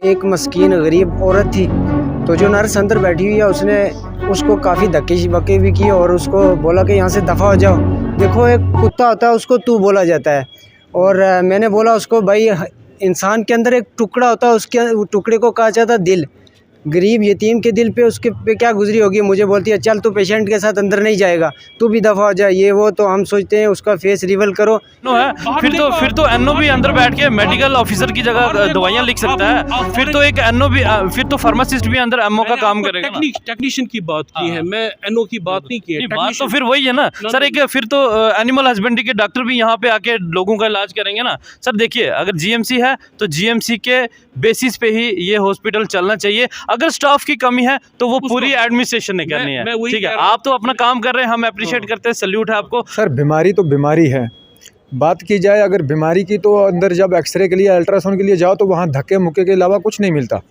एक मस्कीन गरीब औरत थी, तो जो नर्स अंदर बैठी हुई है उसने उसको काफ़ी धक्के भी किए और उसको बोला कि यहाँ से दफ़ा हो जाओ। देखो, एक कुत्ता होता है उसको तू बोला जाता है। और मैंने बोला उसको, भाई इंसान के अंदर एक टुकड़ा होता है, उसके टुकड़े को कहा जाता है दिल। गरीब यतीम के दिल पे उसके पे क्या गुजरी होगी। मुझे बोलती है चल तू पेशेंट के साथ अंदर नहीं जाएगा, तू भी दफ़ा हो जा, ये वो। तो हम सोचते हैं उसका फेस रिवील करो। नो है फिर तो एनओ भी अंदर बैठ के मेडिकल ऑफिसर की जगह दवाइयां लिख सकता है। फिर तो एक एनओ भी फिर तो फार्मासिस्ट भी अंदर एमओ का काम करेगा ना। टेक्नीशियन की बात की है, मैं एनओ की बात नहीं की है। नहीं, बात तो फिर वही है ना सर। एक फिर तो एनिमल हस्बेंड्री के डॉक्टर भी यहाँ पे आके लोगों का इलाज करेंगे ना सर। देखिए, अगर जीएमसी है तो जीएमसी के बेसिस पे ही ये हॉस्पिटल चलना चाहिए। अगर स्टाफ की कमी है तो वो पूरी एडमिनिस्ट्रेशन ने करनी है। ठीक है, आप तो अपना काम कर रहे हैं, हम अप्रिशिएट करते हैं, सैल्यूट है आपको। सर बीमारी तो बीमारी है। बात की जाए अगर बीमारी की, तो अंदर जब एक्सरे के लिए अल्ट्रासाउंड के लिए जाओ तो वहाँ धक्के मुक्के के अलावा कुछ नहीं मिलता।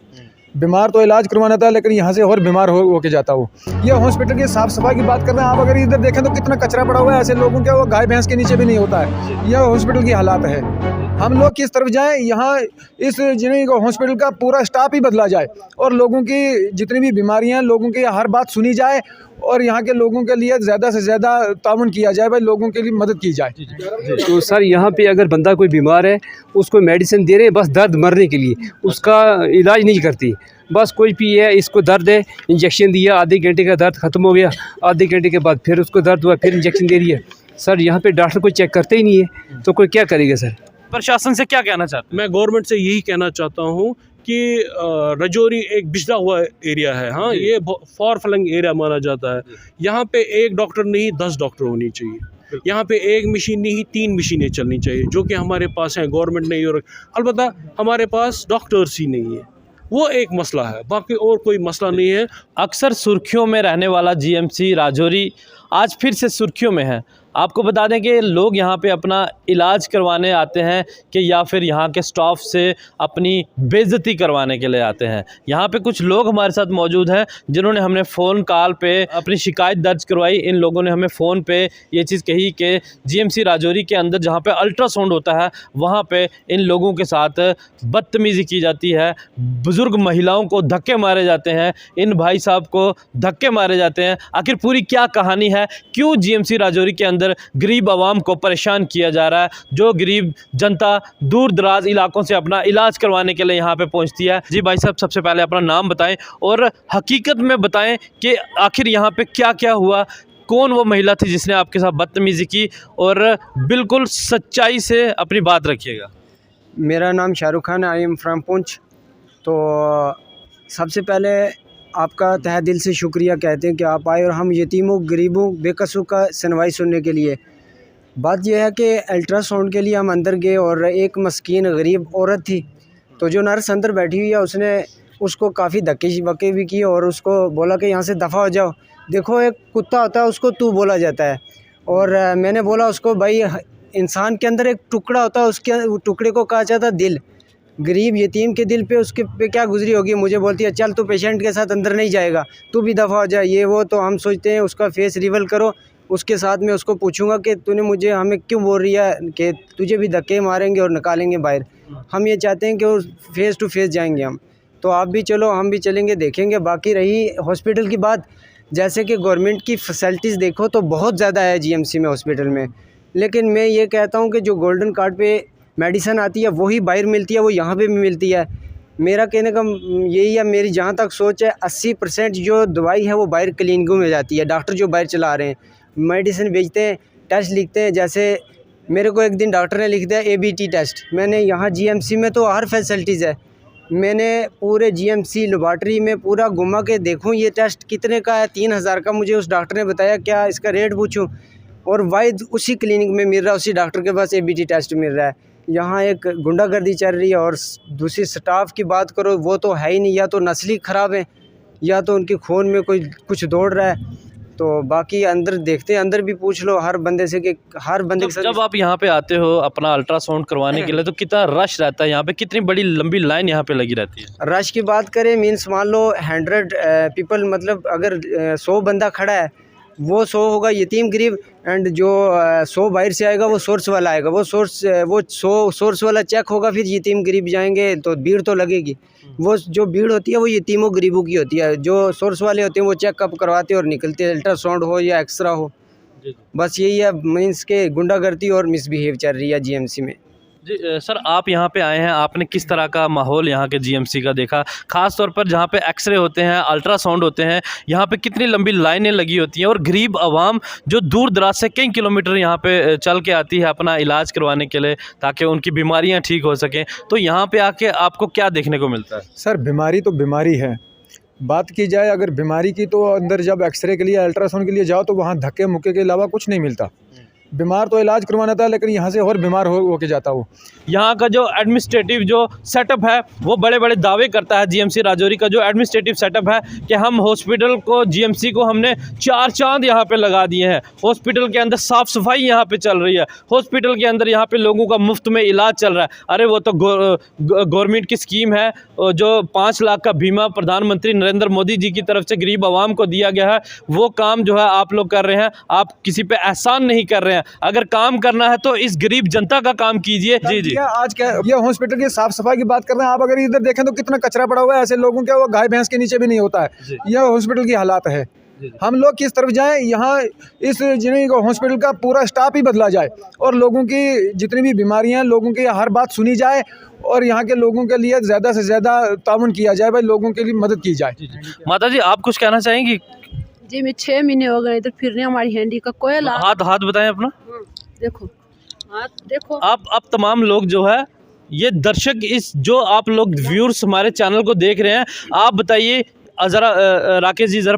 बीमार तो इलाज करवाना था, लेकिन यहाँ से और बीमार हो के जाता वो। ये हॉस्पिटल की साफ़ सफाई की बात कर रहे हैं आप। अगर इधर देखें तो कितना कचरा पड़ा हुआ है। ऐसे लोगों के वो गाय भैंस के नीचे भी नहीं होता है। यह हॉस्पिटल की हालात है। हम लोग किस तरफ जाएं, यहाँ इस हॉस्पिटल का पूरा स्टाफ ही बदला जाए और लोगों की जितनी भी बीमारियां हैं, लोगों की हर बात सुनी जाए और यहाँ के लोगों के लिए ज़्यादा से ज़्यादा ताउन किया जाए, भाई लोगों के लिए मदद की जाए। तो सर यहाँ पे अगर बंदा कोई बीमार है, उसको मेडिसिन दे रहे हैं बस दर्द मरने के लिए, उसका इलाज नहीं करती। बस कोई भी है, इसको दर्द है, इंजेक्शन दिया, आधे घंटे का दर्द ख़त्म हो गया, आधे घंटे के बाद फिर उसको दर्द हुआ, फिर इंजेक्शन दे रही है। सर यहाँ पे डॉक्टर कोई चेक करते ही नहीं है, तो कोई क्या करेगा सर। प्रशासन से क्या कहना चाहते हैं? मैं गवर्नमेंट से यही कहना चाहता हूँ कि रजौरी एक बिछड़ा हुआ एरिया है। हाँ, ये फॉर फ्लंग एरिया माना जाता है। यहाँ पे एक डॉक्टर नहीं 10 डॉक्टर होनी चाहिए। यहाँ पे एक मशीन नहीं 3 मशीनें चलनी चाहिए, जो कि हमारे पास हैं। गवर्नमेंट नहीं, और अलबत्ता हमारे पास डॉक्टर्स ही नहीं है। वो एक मसला है, बाकी और कोई मसला नहीं है। अक्सर सुर्खियों में रहने वाला जीएमसी राजौरी आज फिर से सुर्खियों में है। आपको बता दें कि लोग यहाँ पे अपना इलाज करवाने आते हैं कि या फिर यहाँ के स्टाफ से अपनी बेइज्जती करवाने के लिए आते हैं। यहाँ पे कुछ लोग हमारे साथ मौजूद हैं जिन्होंने हमने फ़ोन कॉल पे अपनी शिकायत दर्ज करवाई। इन लोगों ने हमें फ़ोन पे ये चीज़ कही कि जीएमसी राजौरी के अंदर जहाँ पे अल्ट्रासाउंड होता है वहाँ पे इन लोगों के साथ बदतमीज़ी की जाती है, बुज़ुर्ग महिलाओं को धक्के मारे जाते हैं, इन भाई साहब को धक्के मारे जाते हैं। आखिर पूरी क्या कहानी है, क्यों जीएमसी राजौरी के अंदर गरीब आवाम को परेशान किया जा रहा है, जो गरीब जनता दूर दराज इलाकों से अपना इलाज करवाने के लिए यहाँ पे पहुँचती है। जी भाई साहब, सबसे पहले अपना नाम बताएं और हकीकत में बताएं कि आखिर यहाँ पे क्या क्या हुआ, कौन वो महिला थी जिसने आपके साथ बदतमीज़ी की, और बिल्कुल सच्चाई से अपनी बात रखिएगा। मेरा नाम शाहरुख खान है, आई एम फ्रॉम पुंछ। तो सबसे पहले आपका तहे दिल से शुक्रिया कहते हैं कि आप आए और हम यतीमों, गरीबों, बेकसों का सुनवाई सुनने के लिए। बात यह है कि अल्ट्रासाउंड के लिए हम अंदर गए और एक मस्कीन गरीब औरत थी, तो जो नर्स अंदर बैठी हुई है उसने उसको काफ़ी धक्के भी किए और उसको बोला कि यहाँ से दफ़ा हो जाओ। देखो, एक कुत्ता होता है उसको तू बोला जाता है। और मैंने बोला उसको, भाई इंसान के अंदर एक टुकड़ा होता है, उसके टुकड़े को कहा जाता है दिल। गरीब यतीम के दिल पे उसके पे क्या गुजरी होगी। मुझे बोलती है चल तू पेशेंट के साथ अंदर नहीं जाएगा, तू भी दफ़ा हो जा, ये वो। तो हम सोचते हैं उसका फेस रिवील करो, उसके साथ में उसको पूछूंगा कि तूने मुझे हमें क्यों बोल रही है कि तुझे भी धक्के मारेंगे और निकालेंगे बाहर। हम ये चाहते हैं कि वो फेस टू फेस जाएंगे हम। तो आप भी चलो, हम भी चलेंगे, देखेंगे। बाकी रही हॉस्पिटल की बात, जैसे कि गवर्नमेंट की फैसिलिटीज़ देखो तो बहुत ज़्यादा है जीएमसी में, हॉस्पिटल में। लेकिन मैं ये कहता हूँ कि जो गोल्डन कार्ड पे मेडिसन आती है वही बाहर मिलती है, वो यहाँ पे भी मिलती है। मेरा कहने का यही है, मेरी जहाँ तक सोच है, 80% जो दवाई है वो बाहर क्लिनिकों में जाती है। डॉक्टर जो बाहर चला रहे हैं, मेडिसिन बेचते हैं, टेस्ट लिखते हैं। जैसे मेरे को एक दिन डॉक्टर ने लिख दिया ABT टेस्ट। मैंने यहाँ जीएमसी में तो हर फैसिलिटीज़ है, मैंने पूरे जीएमसी लेबॉर्ट्री में पूरा घुमा के देखूँ ये टेस्ट कितने का है। 3000 का मुझे उस डॉक्टर ने बताया, क्या इसका रेट पूछूँ, और वाइद उसी क्लिनिक में मिल रहा है, उसी डॉक्टर के पास ABT टेस्ट मिल रहा है। यहाँ एक गुंडागर्दी चल रही है। और दूसरी स्टाफ की बात करो, वो तो है ही नहीं, या तो नस्ली ख़राब है या तो उनके खून में कोई कुछ दौड़ रहा है। तो बाकी अंदर देखते हैं, अंदर भी पूछ लो हर बंदे से कि हर बंदे के साथ। जब आप यहाँ पे आते हो अपना अल्ट्रासाउंड करवाने के लिए तो कितना रश रहता है यहाँ पे, कितनी बड़ी लंबी लाइन यहाँ पे लगी रहती है? रश की बात करें, मीन्स मान लो 100 पीपल, मतलब अगर 100 बंदा खड़ा है, वो 100 होगा यतीम गरीब, एंड जो 100 बाहर से आएगा वो सोर्स वाला आएगा। वो 100 सोर्स वाला चेक होगा, फिर यतीम गरीब जाएंगे तो भीड़ तो लगेगी। वो जो भीड़ होती है वो यतीमों गरीबों की होती है। जो सोर्स वाले होते हैं वो चेकअप करवाते हैं और निकलते हैं, अल्ट्रासाउंड हो या एक्सरा हो। बस यही है, मीन्स के गुंडागर्दी और मिसबिहेव चल रही है जीएमसी में। जी सर, आप यहाँ पे आए हैं, आपने किस तरह का माहौल यहाँ के जीएमसी का देखा, ख़ास तौर पर जहाँ पे एक्सरे होते हैं, अल्ट्रासाउंड होते हैं, यहाँ पे कितनी लंबी लाइनें लगी होती हैं और गरीब आवाम जो दूर दराज से कई किलोमीटर यहाँ पे चल के आती है अपना इलाज करवाने के लिए ताकि उनकी बीमारियाँ ठीक हो सकें, तो यहाँ पे आके आपको क्या देखने को मिलता है? सर बीमारी तो बीमारी है। बात की जाए अगर बीमारी की तो अंदर जब एक्सरे के लिए अल्ट्रासाउंड के लिए जाओ तो वहाँ धक्के मुक्के के अलावा कुछ नहीं मिलता। बीमार तो इलाज करवाना था लेकिन यहाँ से और बीमार हो के जाता वो। यहाँ का जो एडमिनिस्ट्रेटिव जो सेटअप है वो बड़े बड़े दावे करता है। जीएमसी राजौरी का जो एडमिनिस्ट्रेटिव सेटअप है कि हम हॉस्पिटल को, जीएमसी को हमने 4 चांद यहाँ पे लगा दिए हैं। हॉस्पिटल के अंदर साफ़ सफाई यहाँ पे चल रही है, हॉस्पिटल के अंदर यहाँ पे लोगों का मुफ्त में इलाज चल रहा है। अरे वो तो गवर्नमेंट की स्कीम है जो 5 लाख का बीमा प्रधानमंत्री नरेंद्र मोदी जी की तरफ से गरीब आवाम को दिया गया है, वो काम जो है आप लोग कर रहे हैं। आप किसी पे एहसान नहीं कर रहे हैं। अगर काम करना है तो इस गरीब जनता का काम कीजिए। जी जी, आज क्या ये हॉस्पिटल की साफ सफाई की बात कर रहे हैं आप, अगर इधर देखें तो कितना कचरा पड़ा हुआ है। ऐसे लोगों के वो गाय भैंस के नीचे भी नहीं होता है। यह हॉस्पिटल की हालात है। हम लोग किस तरफ जाएं, यहाँ इस हॉस्पिटल का पूरा स्टाफ ही बदला जाए और लोगों की जितनी भी बीमारियां हैं लोगों की हर बात सुनी जाए और यहाँ के लोगों के लिए ज़्यादा से ज़्यादा ताउन किया जाए, भाई लोगों के लिए मदद की जाए। माता जी आप कुछ कहना चाहेंगी? जी मैं 6 महीने हो गए इधर फिरने, हमारी हैंडी का कोई लाभ। हाथ बताएं अपना। देखो हाथ देखो। आप तमाम लोग जो है ये दर्शक, इस जो आप लोग व्यूअर्स हमारे चैनल को देख रहे हैं, आप बताइए ज़रा, राकेश जी ज़रा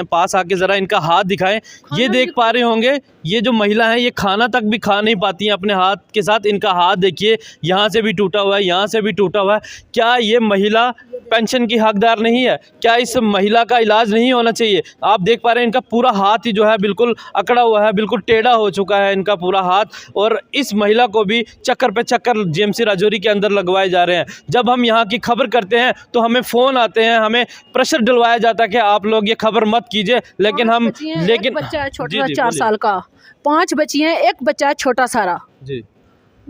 पास आके ज़रा इनका हाथ दिखाएं। ये देख पा रहे होंगे ये जो महिला है ये खाना तक भी खा नहीं पाती हैं अपने हाथ के साथ। इनका हाथ देखिए, यहाँ से भी टूटा हुआ है, यहाँ से भी टूटा हुआ है। क्या ये महिला पेंशन की हकदार नहीं है? क्या इस महिला का इलाज नहीं होना चाहिए? आप देख पा रहे हैं इनका पूरा हाथ ही जो है बिल्कुल अकड़ा हुआ है, बिल्कुल टेढ़ा हो चुका है इनका पूरा हाथ। और इस महिला को भी चक्कर पे चक्कर जीएमसी राजौरी के अंदर लगवाए जा रहे हैं। जब हम यहाँ की खबर करते हैं तो हमें फ़ोन आते हैं, हमें प्रेशर डलवाया जाता है कि आप लोग ये खबर मत कीजिए, लेकिन हम बच्चा है छोटा 4 साल का, 5 बच्ची हैं, एक बच्चा है छोटा सारा। जी,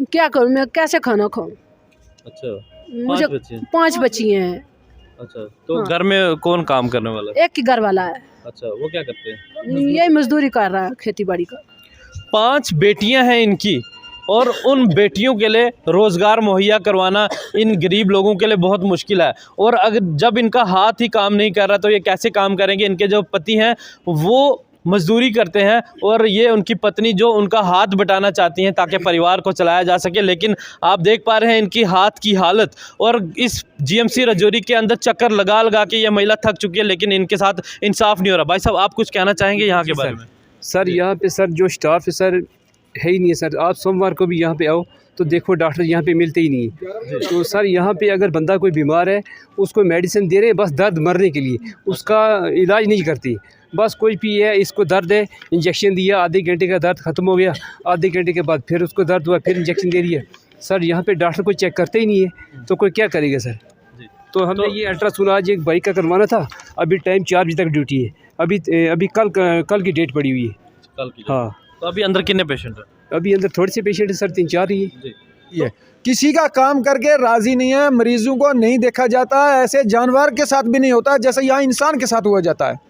क्या करूँ मैं, कैसे खाना खाऊं? अच्छा, मुझे 5 बच्ची हैं। अच्छा, तो घर में कौन काम करने वाला है? एक ही घर वाला है। अच्छा, वो क्या करते हैं? यही मजदूरी कर रहा है, खेती बाड़ी का। 5 बेटियां हैं इनकी और उन बेटियों के लिए रोज़गार मुहैया करवाना इन गरीब लोगों के लिए बहुत मुश्किल है। और अगर जब इनका हाथ ही काम नहीं कर रहा तो ये कैसे काम करेंगे? इनके जो पति हैं वो मजदूरी करते हैं और ये उनकी पत्नी जो उनका हाथ बटाना चाहती हैं ताकि परिवार को चलाया जा सके। लेकिन आप देख पा रहे हैं इनकी हाथ की हालत। और इस जीएमसी राजौरी के अंदर चक्कर लगा लगा के ये महिला थक चुकी है, लेकिन इनके साथ इंसाफ नहीं हो रहा। भाई साहब आप कुछ कहना चाहेंगे यहाँ के बारे में? सर यहाँ पे सर जो स्टाफ है सर है ही नहीं है सर। आप सोमवार को भी यहाँ पे आओ तो देखो डॉक्टर यहाँ पे मिलते ही नहीं है। तो सर यहाँ पे अगर बंदा कोई बीमार है उसको मेडिसिन दे रहे हैं बस दर्द मरने के लिए, उसका इलाज नहीं करती। बस कोई भी है इसको दर्द है, इंजेक्शन दिया, आधे घंटे का दर्द ख़त्म हो गया, आधे घंटे के बाद फिर उसको दर्द हुआ, फिर इंजेक्शन दे दिया। सर यहाँ पे डॉक्टर कोई चेक करते ही नहीं है, तो कोई क्या करेगा सर? तो हमने ये अल्ट्रासाउंड आज एक भाई का करवाना था, अभी टाइम 4 बजे तक ड्यूटी है। अभी कल की डेट पड़ी हुई है। कल की? हाँ। तो अभी अंदर कितने पेशेंट हैं? अभी अंदर थोड़े से पेशेंट है सर, 3-4 ही है। ये किसी का काम करके राजी नहीं है, मरीजों को नहीं देखा जाता, ऐसे जानवर के साथ भी नहीं होता जैसे यहाँ इंसान के साथ हुआ जाता है।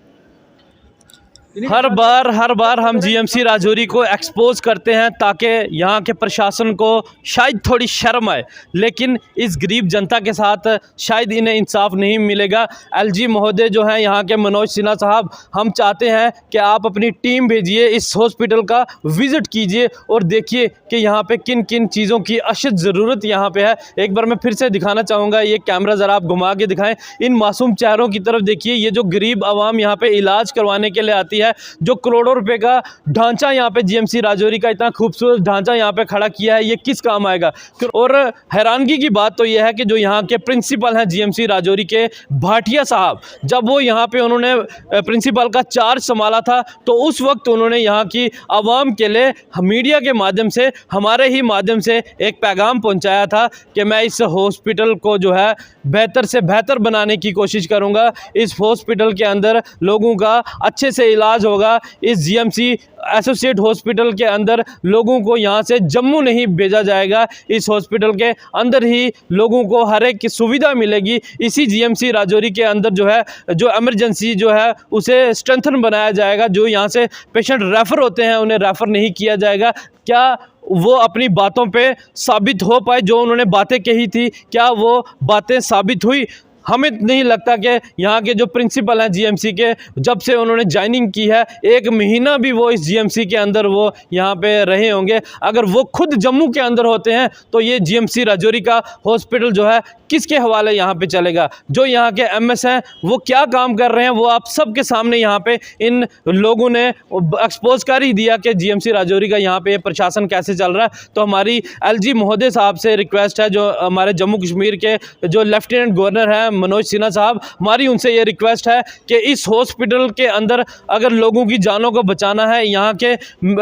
हर बार हम जीएमसी राजौरी को एक्सपोज करते हैं ताकि यहाँ के प्रशासन को शायद थोड़ी शर्म आए, लेकिन इस गरीब जनता के साथ शायद इन्हें इंसाफ नहीं मिलेगा। एलजी महोदय जो हैं यहाँ के मनोज सिन्हा साहब, हम चाहते हैं कि आप अपनी टीम भेजिए, इस हॉस्पिटल का विज़िट कीजिए और देखिए कि यहाँ पे किन किन चीज़ों की अशद ज़रूरत यहाँ पे है। एक बार मैं फिर से दिखाना चाहूँगा, ये कैमरा ज़रा आप घुमा के दिखाएँ, इन मासूम चेहरों की तरफ देखिए। ये जो गरीब आवाम यहाँ पे इलाज करवाने के लिए आती है, जो करोड़ों रुपए का ढांचा यहाँ पे जीएमसी राजौरी का इतना खूबसूरत ढांचा यहाँ पे खड़ा किया है, ये किस काम आएगा? और हैरानगी की बात तो यह है कि जो यहाँ के प्रिंसिपल हैं जीएमसी राजौरी के, भाटिया साहब, जब वो यहाँ पे उन्होंने प्रिंसिपल का चार्ज संभाला था तो उस वक्त उन्होंने यहाँ की आवाम के लिए मीडिया के माध्यम से, हमारे ही माध्यम से एक पैगाम पहुँचाया था कि मैं इस हॉस्पिटल को जो है बेहतर से बेहतर बनाने की कोशिश करूँगा। इस हॉस्पिटल के अंदर लोगों का अच्छे से इलाज इलाज होगा इस जीएमसी एसोसिएट हॉस्पिटल के अंदर। लोगों को यहाँ से जम्मू नहीं भेजा जाएगा, इस हॉस्पिटल के अंदर ही लोगों को हर एक की सुविधा मिलेगी। इसी जीएमसी राजौरी के अंदर जो है, जो इमरजेंसी जो है उसे स्ट्रेंथन बनाया जाएगा। जो यहाँ से पेशेंट रेफ़र होते हैं उन्हें रेफ़र नहीं किया जाएगा। क्या वो अपनी बातों पे साबित हो पाए? जो उन्होंने बातें कही थी, क्या वो बातें साबित हुई? हमें नहीं लगता कि यहाँ के जो प्रिंसिपल हैं जीएमसी के, जब से उन्होंने ज्वाइनिंग की है 1 महीना भी वो इस जीएमसी के अंदर वो यहाँ पे रहे होंगे। अगर वो खुद जम्मू के अंदर होते हैं तो ये जीएमसी राजौरी का हॉस्पिटल जो है किसके हवाले यहाँ पे चलेगा? जो यहाँ के एमएस हैं वो क्या काम कर रहे हैं वो आप सबके सामने यहाँ पे इन लोगों ने एक्सपोज कर ही दिया कि जीएमसी राजौरी का यहाँ पे प्रशासन कैसे चल रहा है। तो हमारी एलजी महोदय साहब से रिक्वेस्ट है, जो हमारे जम्मू कश्मीर के जो लेफ्टिनेंट गवर्नर हैं मनोज सिन्हा साहब, हमारी उनसे ये रिक्वेस्ट है कि इस हॉस्पिटल के अंदर अगर लोगों की जानों को बचाना है, यहाँ के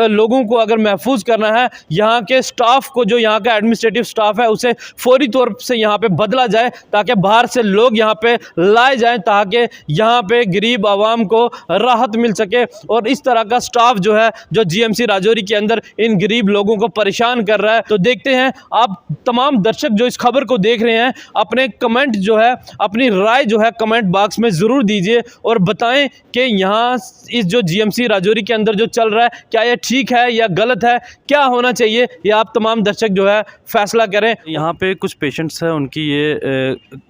लोगों को अगर महफूज करना है, यहाँ के स्टाफ को, जो यहाँ का एडमिनिस्ट्रेटिव स्टाफ है उसे फौरी तौर से यहाँ पे बदला जाए ताकि बाहर से लोग यहाँ पे लाए जाएं, ताकि यहाँ पे गरीब आवाम को राहत मिल सके। और इस तरह का स्टाफ जो है जो जीएमसी राजौरी के अंदर इन गरीब लोगों को परेशान कर रहा है। तो देखते हैं, आप तमाम दर्शक जो इस खबर को देख रहे हैं अपने कमेंट जो है, अपनी राय जो है कमेंट बॉक्स में ज़रूर दीजिए और बताएं कि यहाँ इस जो जीएमसी राजौरी के अंदर जो चल रहा है क्या ये ठीक है या गलत है, क्या होना चाहिए, ये आप तमाम दर्शक जो है फैसला करें। यहाँ पे कुछ पेशेंट्स हैं, उनकी ये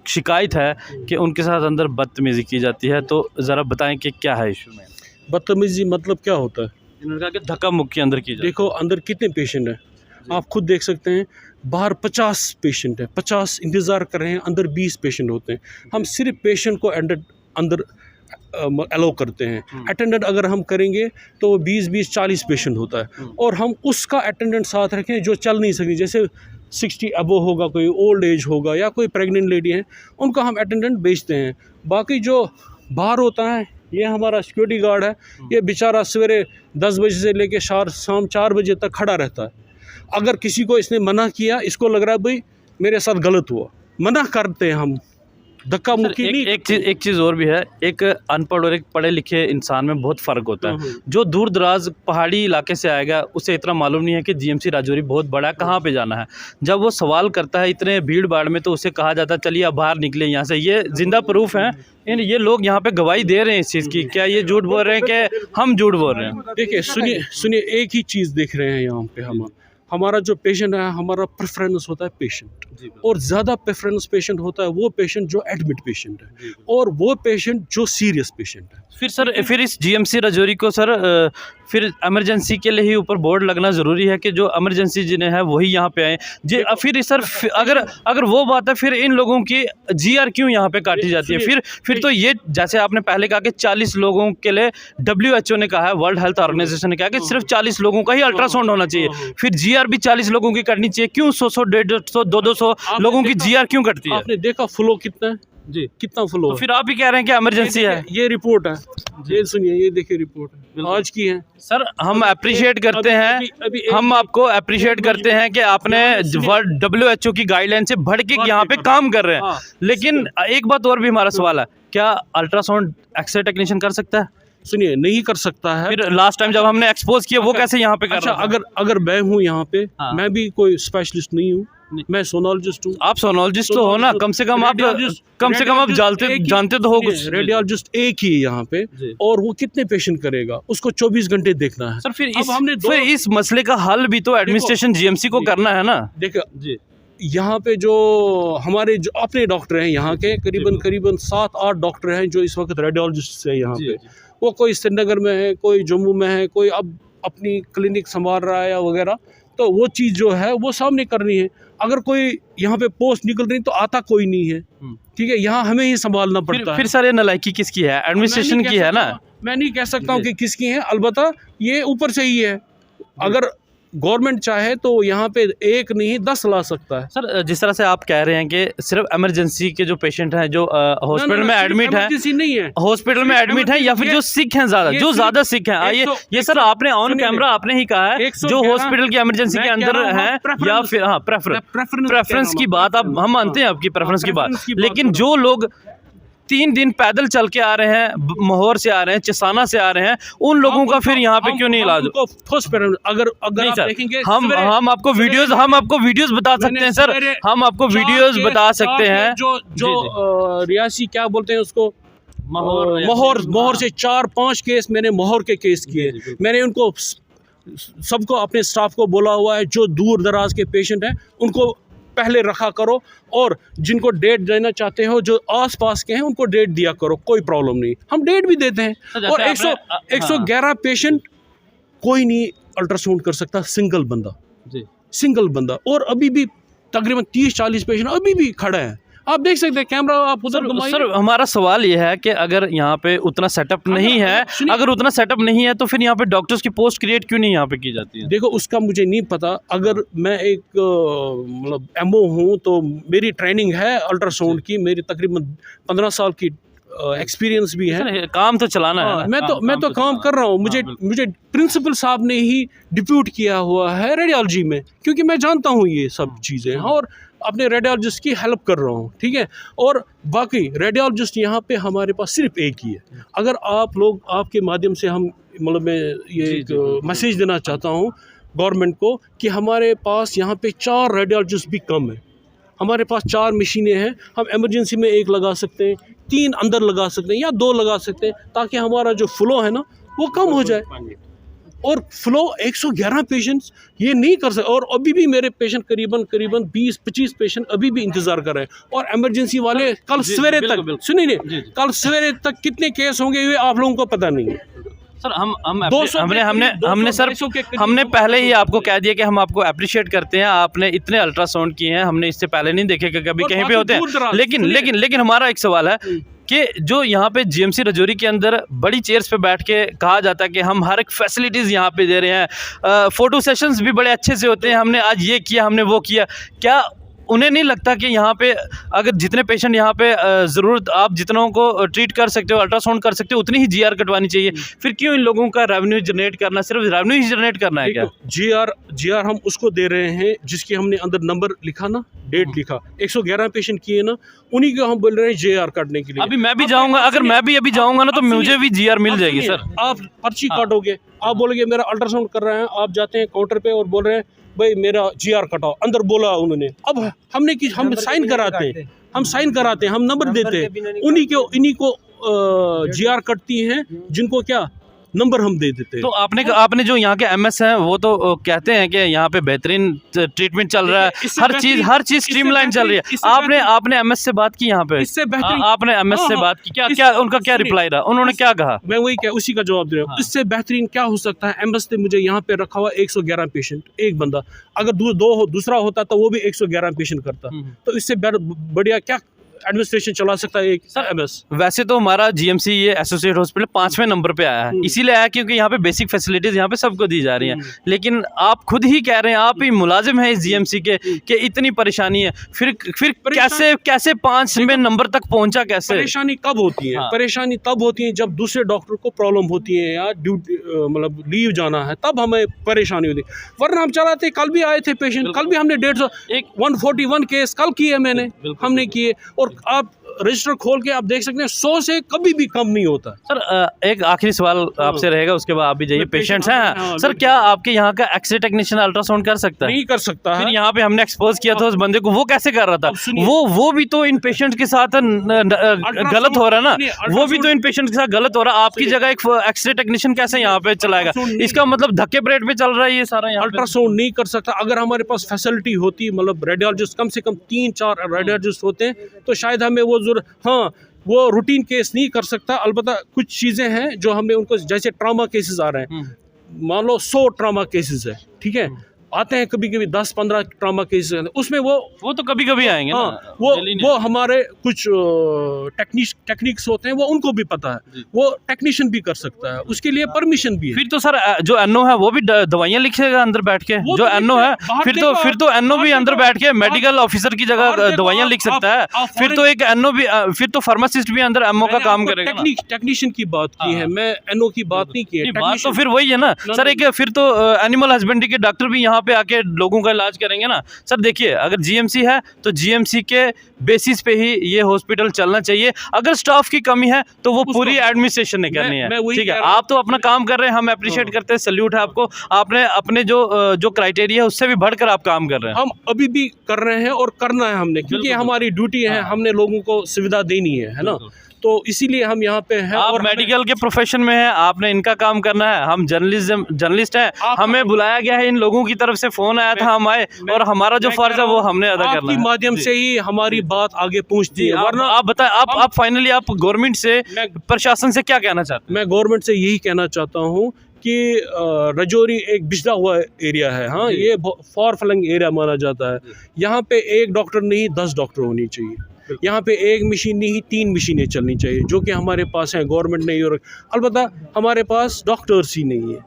शिकायत है कि उनके साथ अंदर बदतमीज़ी की जाती है। तो ज़रा बताएं कि क्या है इशू में? बदतमीजी मतलब क्या होता है? इन्होंने कहा कि धक्का मुक्की अंदर की जाती है। देखो अंदर कितने पेशेंट हैं, आप खुद देख सकते हैं। बाहर 50 पेशेंट हैं, 50 इंतज़ार कर रहे हैं, अंदर 20 पेशेंट होते हैं। हम सिर्फ पेशेंट को अंदर अलाउ करते हैं। अटेंडेंट अगर हम करेंगे तो 20-20 40 पेशेंट होता है, और हम उसका अटेंडेंट साथ रखें जो चल नहीं सकती, जैसे 60 अबो होगा, कोई ओल्ड एज होगा या कोई प्रेग्नेंट लेडी है, उनका हम अटेंडेंट भेजते हैं। बाकी जो बाहर होता है, ये हमारा सिक्योरिटी गार्ड है, ये बेचारा सवेरे 10 बजे से लेके शाम 4 बजे तक खड़ा रहता है। अगर किसी को इसने मना किया, इसको लग रहा है भाई मेरे साथ गलत हुआ, मना करते हैं हम, धक्का मुक्की नहीं। एक चीज़ और भी है, एक अनपढ़ और एक पढ़े लिखे इंसान में बहुत फ़र्क होता है। जो दूर दराज पहाड़ी इलाके से आएगा उसे इतना मालूम नहीं है कि जीएमसी राजौरी बहुत बड़ा है, कहाँ पे जाना है। जब वो सवाल करता है इतने भीड़ भाड़ में तो उसे कहा जाता है चलिए अब बाहर निकले यहाँ से। ये जिंदा प्रूफ है, ये लोग यहाँ पे गवाही दे रहे हैं इस चीज़ की। क्या ये झूठ बोल रहे हैं कि हम झूठ बोल रहे हैं? देखिए सुनिए, एक ही चीज़ देख रहे हैं यहाँ पे। हमारा जो पेशेंट है, हमारा प्रेफरेंस होता है पेशेंट, और ज़्यादा प्रेफरेंस पेशेंट होता है वो पेशेंट जो एडमिट पेशेंट है, और वो पेशेंट जो सीरियस पेशेंट है। फिर इस जीएमसी राजौरी को सर फिर इमरजेंसी के लिए ही ऊपर बोर्ड लगना ज़रूरी है कि जो इमरजेंसी जिन्हें है वही यहाँ पे आए जी। फिर सर अगर वो बात है, फिर इन लोगों की जीआर क्यों यहाँ पे काटी जाती है? फिर तो ये, जैसे आपने पहले कहा कि 40 लोगों के लिए WHO ने कहा है, वर्ल्ड हेल्थ ऑर्गेनाइजेशन ने कहा कि सिर्फ 40 लोगों का ही अल्ट्रासाउंड होना चाहिए, फिर जीआर भी 40 लोगों की करनी चाहिए। क्यों 100, 150, 200 लोगों की जीआर क्यों कटती है? आपने देखा फ्लो कितना है जी, कितना फ्लो तो फिर आप ही कह रहे हैं कि इमरजेंसी है। ये रिपोर्ट है, ये सुनिए, ये देखिए रिपोर्ट है, आज की है। सर हम अप्रिशिएट करते हैं, हम आपको अप्रिशिएट करते हैं कि आपने WHO की गाइडलाइन से बढ़ के यहाँ पे काम कर रहे हैं। लेकिन एक बात और भी हमारा सवाल है, क्या अल्ट्रासाउंड एक्सरे टेक्नीशियन कर सकता है? सुनिए, नहीं कर सकता है। फिर लास्ट टाइम जब हमने एक्सपोज किया वो कैसे यहाँ पे कर रहा था? अगर मैं हूँ यहाँ पे, मैं भी कोई स्पेशलिस्ट नहीं हूँ, मैं सोनोलॉजिस्ट हूँ। आप सोनोलॉजिस्ट तो हो ना, कम से कम आप जानते तो हो कुछ। रेडियोलॉजिस्ट एक ही है यहाँ पे, और वो कितने पेशेंट करेगा, उसको 24 घंटे देखना है। सर फिर इस मसले का हल भी तो एडमिनिस्ट्रेशन जीएमसी को करना है ना। देखिए यहाँ पे जो हमारे जो अपने डॉक्टर हैं यहाँ के, करीबन 7-8 डॉक्टर हैं जो इस वक्त रेडियोलॉजिस्ट है यहाँ पे। वो कोई श्रीनगर में है, कोई जम्मू में है, कोई अब अपनी क्लिनिक संभाल रहा है या वगैरह। तो वो चीज़ जो है वो सामने करनी है। अगर कोई यहाँ पे पोस्ट निकल रही तो आता कोई नहीं है, ठीक है, यहाँ हमें ही संभालना पड़ता है। फिर सर ये नालायकी किसकी है? एडमिनिस्ट्रेशन की है ना। मैं नहीं कह सकता हूँ कि किसकी है, अलबत्ता ये ऊपर से ही है। अगर गवर्नमेंट चाहे तो यहाँ पे 1 नहीं 10 ला सकता है। सर जिस तरह से आप कह रहे हैं कि सिर्फ इमरजेंसी के जो पेशेंट हैं जो हॉस्पिटल में एडमिट है, नहीं है हॉस्पिटल में एडमिट है, या फिर जो सिक हैं ज़्यादा सिक हैं, ये सर आपने ऑन कैमरा आपने ही कहा है जो हॉस्पिटल की इमरजेंसी के अंदर हैं, या फिर प्रेफरेंस की बात हम मानते हैं आपकी प्रेफरेंस की बात, लेकिन जो लोग 3 दिन पैदल चल के आ रहे हैं, मोहर से आ रहे हैं, चसाना से आ रहे हैं, उन लोगों का फिर यहाँ पे क्यों नहीं इलाज? अगर नहीं आप सर, देखेंगे हम आपको वीडियोस बता सकते हैं सर, हम आपको वीडियोस बता सकते हैं। जो रियासी क्या बोलते हैं उसको, मोहर से 4-5 केस मैंने मोहर के केस किए। मैंने उनको सबको, अपने स्टाफ को बोला हुआ है, जो दूर दराज के पेशेंट हैं उनको पहले रखा करो, और जिनको डेट देना चाहते हो जो आस पास के हैं उनको डेट दिया करो, कोई प्रॉब्लम नहीं, हम डेट भी देते हैं। और 111 पेशेंट कोई नहीं अल्ट्रासाउंड कर सकता, सिंगल बंदा। और अभी भी तकरीबन 30-40 पेशेंट अभी भी खड़े हैं, आप देख सकते हैं, कैमरा आप उधर घुमाइए। सर हमारा सवाल ये है कि अगर यहाँ पे उतना सेटअप नहीं है, अगर उतना सेटअप नहीं है तो फिर यहाँ पे डॉक्टर्स की पोस्ट क्रिएट क्यों नहीं यहाँ पे की जाती है? देखो उसका मुझे नहीं पता, अगर मैं एक मतलब एमओ हूँ तो मेरी ट्रेनिंग है अल्ट्रासाउंड की, मेरी तकरीबन 15 साल की एक्सपीरियंस भी है। सर, काम तो चलाना है। मैं तो काम कर रहा हूँ, मुझे प्रिंसिपल साहब ने ही डिप्यूट किया हुआ है रेडियोलॉजी में, क्योंकि मैं जानता हूँ ये सब चीज़ें, और अपने रेडियोलॉजिस्ट की हेल्प कर रहा हूँ, ठीक है। और बाकी रेडियोलॉजिस्ट यहाँ पे हमारे पास सिर्फ एक ही है। अगर आप लोग, आपके माध्यम से हम मतलब मैं ये मैसेज देना चाहता हूँ गवर्नमेंट को कि हमारे पास यहाँ पे 4 रेडियोलॉजिस्ट भी कम है। हमारे पास 4 मशीनें हैं, हम इमरजेंसी में 1 लगा सकते हैं, 3 अंदर लगा सकते हैं या 2 लगा सकते हैं, ताकि हमारा जो फ्लो है ना वो कम हो जाए। और फ्लो 111 पेशेंट्स ये नहीं कर सकते, और अभी भी मेरे पेशेंट करीबन 20-25 पेशेंट अभी भी इंतजार कर रहे हैं। और इमरजेंसी वाले कल सवेरे तक, सुनिए, कल सवेरे तक कितने केस होंगे ये आप लोगों को पता नहीं है। सर हमने पहले ही आपको कह दिया कि हम आपको अप्रिशिएट करते हैं, आपने इतने अल्ट्रासाउंड किए हैं, हमने इससे पहले नहीं देखे कि कभी कहीं पे होते हैं। लेकिन हमारा एक सवाल है कि जो यहाँ पे जीएमसी राजौरी के अंदर बड़ी चेयर्स पे बैठ के कहा जाता है कि हम हर एक फैसिलिटीज़ यहाँ पे दे रहे हैं, फ़ोटो सेशंस भी बड़े अच्छे से होते हैं, हमने आज ये किया, हमने वो किया, क्या उन्हें नहीं लगता कि यहाँ पे अगर जितने पेशेंट यहाँ पे ज़रूरत, आप जितनों को ट्रीट कर सकते हो, अल्ट्रासाउंड कर सकते हो, उतनी ही जीआर कटवानी चाहिए? फिर क्यों इन लोगों का रेवेन्यू जनरेट करना, सिर्फ रेवेन्यू ही जनरेट करना है क्या? जीआर हम उसको दे रहे हैं जिसकी हमने अंदर नंबर लिखा ना, डेट लिखा, 111 पेशेंट किए ना, उन्हीं को हम बोल रहे हैं जीआर काटने के लिए। अभी मैं भी जाऊँगा, अगर मैं भी अभी जाऊँगा ना तो मुझे भी जीआर मिल जाएगी सर। आप पर्ची काटोगे, आप बोलोगे मेरा अल्ट्रासाउंड कर रहे हैं, आप जाते हैं काउंटर पे और बोल रहे हैं भाई मेरा जीआर कटाओ, अंदर बोला उन्होंने, अब हम साइन कराते हैं, हम नंबर देते हैं, इन्हीं को जीआर कटती हैं, जिनको क्या नंबर हम दे देते हैं। तो आपने जो यहाँ के एमएस हैं वो तो कहते हैं कि यहाँ पे बेहतरीन ट्रीटमेंट चल रहा है, हर चीज स्ट्रीमलाइन चल रही है। आपने एमएस से बात की यहाँ पे? इससे बेहतरीन आपने एमएस से बात की, क्या उनका क्या रिप्लाई रहा, उन्होंने क्या कहा? मैं वही उसी का जवाब दे रहा हूँ। इससे बेहतरीन क्या हो सकता है? एमएस ने मुझे यहाँ पे रखा हुआ 111 पेशेंट, एक बंदा, अगर दूसरा होता तो वो भी 111 पेशेंट करता, तो इससे बढ़िया क्या एडमिनिस्ट्रेशन चला सकता है एक एमएस? वैसे तो हमारा जीएमसी ये एसोसिएट हॉस्पिटल 5वें नंबर पे आया है, इसीलिए आया क्योंकि यहाँ पे बेसिक फैसिलिटीज यहाँ पे सबको दी जा रही हैं। लेकिन आप खुद ही कह रहे हैं, आप ही मुलाजिम हैं इस जीएमसी के, कि इतनी परेशानी है, फिर कैसे 5वें नंबर तक पहुंचा? कैसे? परेशानी कब होती है? परेशानी तब होती है जब दूसरे डॉक्टर को प्रॉब्लम होती है या ड्यूटी मतलब लीव जाना है, तब हमें परेशानी होती है, वरना हम चलाते। कल भी आए थे पेशेंट, कल भी हमने 141 केस कल किए, हमने किए, और आप रजिस्टर खोल के आप देख सकते हैं 100 से कभी भी कम नहीं होता। सर एक आखिरी सवाल आपसे रहेगा, उसके बाद आप भी जाइए। पेशेंट्स हैं सर, क्या आपके यहाँ का एक्सरे टेक्नीशियन अल्ट्रासाउंड कर सकता है? नहीं कर सकता है। फिर यहाँ पे हमने एक्सपोज किया था उस बंदे को, वो कैसे कर रहा था? वो भी तो इन पेशेंट के साथ गलत हो रहा है ना, वो भी तो इन पेशेंट के साथ गलत हो रहा है। आपकी जगह एक एक्सरे टेक्नीशियन कैसे यहाँ पे चलाएगा? इसका मतलब धक्के परेड पे चल रहा है ये सारा। अल्ट्रासाउंड नहीं कर सकता। अगर हमारे पास फैसिलिटी होती, मतलब रेडियोलॉजिस्ट कम से कम 3-4 रेडियोलॉजिस्ट होते हैं, तो शायद हमें वो रूटीन केस नहीं कर सकता। अलबत्ता कुछ चीज़ें हैं जो हमने उनको, जैसे ट्रॉमा केसेस आ रहे हैं, मान लो 100 ट्रॉमा केसेस है, ठीक है, आते हैं कभी कभी 10-15 ट्रॉमा केसेस, उसमें वो तो कभी कभी आएंगे। हाँ, वो हमारे कुछ टेक्निक्स होते हैं, वो उनको भी पता है, वो टेक्नीशियन भी कर सकता है, उसके लिए परमिशन भी है। फिर तो सर जो एनओ है वो भी दवाइयाँ लिखेगा अंदर बैठ के, जो एनओ है, फिर तो एनओ भी अंदर बैठ के मेडिकल ऑफिसर की जगह दवाइयाँ लिख सकता है। फिर तो एक एनओ भी, फिर तो फार्मासिस्ट भी अंदर एमओ का काम करेगा। टेक्नीशियन की बात की है, मैं एनओ की बात नहीं की है। बात तो फिर वही है ना सर, एक फिर तो एनिमल हस्बेंड्री के डॉक्टर भी यहाँ पे आके लोगों का इलाज करेंगे ना। सर देखिए, अगर जीएमसी है तो जीएमसी के बेसिस पे ही ये हॉस्पिटल चलना चाहिए। अगर स्टाफ की कमी है तो वो पूरी एडमिनिस्ट्रेशन ने करनी है। ठीक है, आप तो अपना काम कर रहे हैं, हम अप्रिशिएट करते हैं, सैल्यूट है आपको। आपने अपने जो क्राइटेरिया है उससे भी बढ़कर आप काम कर रहे हैं। हम अभी भी कर रहे हैं और करना है हमने, क्योंकि हमारी ड्यूटी है, हमने लोगों को सुविधा देनी है ना, तो इसीलिए हम यहाँ पे हैं। आप और मेडिकल के प्रोफेशन में हैं, आपने इनका काम करना है। हम जर्नलिस्ट हैं, हमें बुलाया गया है, इन लोगों की तरफ से फोन आया था, हम आए और हमारा जो फर्ज है वो हमने अदा करना है। आपके माध्यम से ही हमारी बात आगे पहुँचती है। वरना आप बताएं, आप फाइनली आप गवर्नमेंट से, प्रशासन से क्या कहना चाहते हैं? मैं गवर्नमेंट से यही कहना चाहता हूँ कि रजौरी एक बिछड़ा हुआ एरिया है। हाँ, ये फॉर फ्लंग एरिया माना जाता है। यहाँ पे एक डॉक्टर नहीं 10 डॉक्टर होनी चाहिए। यहाँ पे एक मशीन नहीं 3 मशीनें चलनी चाहिए, जो कि हमारे पास हैं, गवर्नमेंट नहीं। और अलबत्ता हमारे पास डॉक्टर्स ही नहीं है,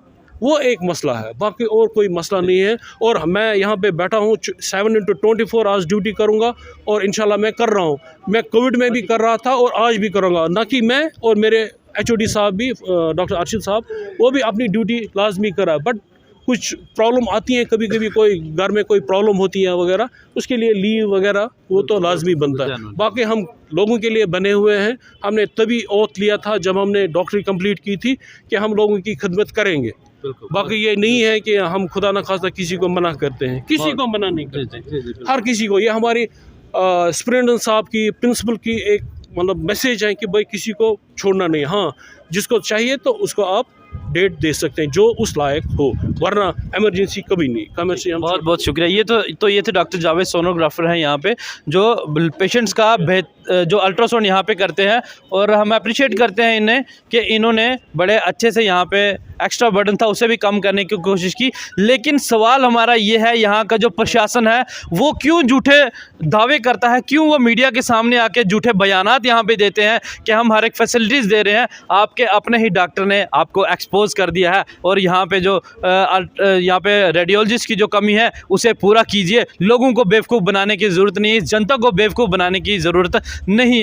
वो एक मसला है, बाकी और कोई मसला नहीं है। और मैं यहाँ पे बैठा हूँ 7/24 आवर्स ड्यूटी करूँगा और इंशाल्लाह मैं कर रहा हूँ। मैं कोविड में भी कर रहा था और आज भी करूँगा, ना कि मैं और मेरे HOD साहब भी, डॉक्टर अर्शिद साहब, वो भी अपनी ड्यूटी लाजमी करा। बट कुछ प्रॉब्लम आती है, कभी कभी कोई घर में कोई प्रॉब्लम होती है वगैरह, उसके लिए लीव वगैरह वो तो लाजमी बनता है। बाकी हम लोगों के लिए बने हुए हैं। हमने तभी ओथ लिया था जब हमने डॉक्टरी कंप्लीट की थी कि हम लोगों की खिदमत करेंगे। बाकी ये नहीं है कि हम खुदा न खास्ता किसी को मना करते हैं, किसी को मना नहीं करते, हर किसी को। ये हमारी सुपरिटेंडेंट साहब की, प्रिंसिपल की एक मतलब मैसेज है कि भाई किसी को छोड़ना नहीं। हाँ, जिसको चाहिए तो उसको आप डेट दे सकते हैं जो उस लायक हो, वरना इमरजेंसी कभी नहीं। बहुत बहुत शुक्रिया। ये थे डॉक्टर जावेद, सोनोग्राफर हैं यहाँ पे, जो पेशेंट्स का जो अल्ट्रासाउंड यहाँ पे करते हैं। और हम अप्रिशिएट करते हैं इन्हें कि इन्होंने बड़े अच्छे से यहाँ पे एक्स्ट्रा बर्डन था उसे भी कम करने की कोशिश की। लेकिन सवाल हमारा ये है, यहाँ का जो प्रशासन है वो क्यों झूठे दावे करता है, क्यों वो मीडिया के सामने आके झूठे बयानात यहाँ पे देते हैं कि हम हर एक फैसिलिटीज़ दे रहे हैं। आपके अपने ही डॉक्टर ने आपको एक्सपोज कर दिया है। और यहाँ पे जो यहाँ पे रेडियोलॉजिस्ट की जो कमी है उसे पूरा कीजिए। लोगों को बेवकूफ़ बनाने की ज़रूरत नहीं है, जनता को बेवकूफ़ बनाने की ज़रूरत नहीं।